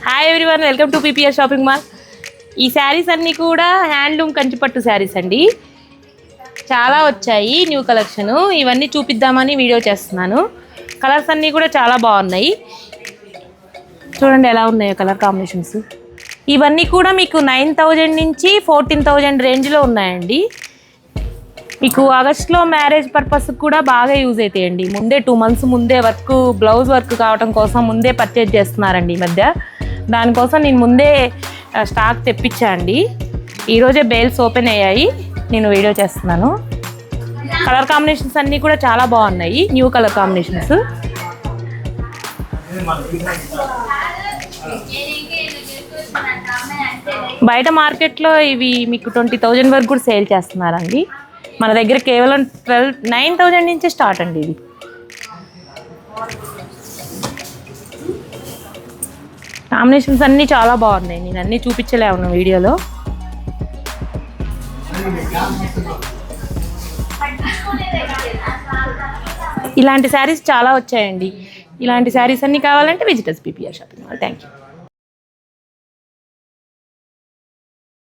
Hi everyone, welcome to PPR shopping mall. ఈ శారీస్ అన్నీ కూడా హ్యాండ్లూమ్ కంచిపట్టు శారీస్ అండి. చాలా వచ్చాయి న్యూ కలెక్షను. ఇవన్నీ చూపిద్దామని వీడియో చేస్తున్నాను. కలర్స్ అన్నీ కూడా చాలా బాగున్నాయి. చూడండి ఎలా ఉన్నాయో కలర్ కాంబినేషన్స్. ఇవన్నీ కూడా మీకు 9,000 నుంచి 14,000 రేంజ్లో ఉన్నాయండి. మీకు ఆగస్ట్లో మ్యారేజ్ పర్పస్ కూడా బాగా యూజ్ అవుతాయండి. ముందే 2 months ముందే వర్క్, బ్లౌజ్ వర్క్ కావడం కోసం ముందే పర్చేజ్ చేస్తున్నారండి ఈ మధ్య. దానికోసం నేను ముందే స్టాక్ తెప్పించా అండి. ఈరోజే బేల్స్ ఓపెన్ అయ్యాయి, నేను వీడియో చేస్తున్నాను. కలర్ కాంబినేషన్స్ అన్నీ కూడా చాలా బాగున్నాయి, న్యూ కలర్ కాంబినేషన్స్. బయట మార్కెట్లో ఇవి మీకు 20,000 వరకు కూడా సేల్ చేస్తున్నారండి. మన దగ్గర కేవలం 9,000 నుంచే స్టార్ట్ అండి. ఇది కాంబినేషన్స్ అన్నీ చాలా బాగున్నాయి. నేను అన్నీ చూపించలేను వీడియోలో. ఇలాంటి శారీస్ చాలా వచ్చాయండి. ఇలాంటి శారీస్ అన్నీ కావాలంటే visitors PPR shopping mall. Thank you.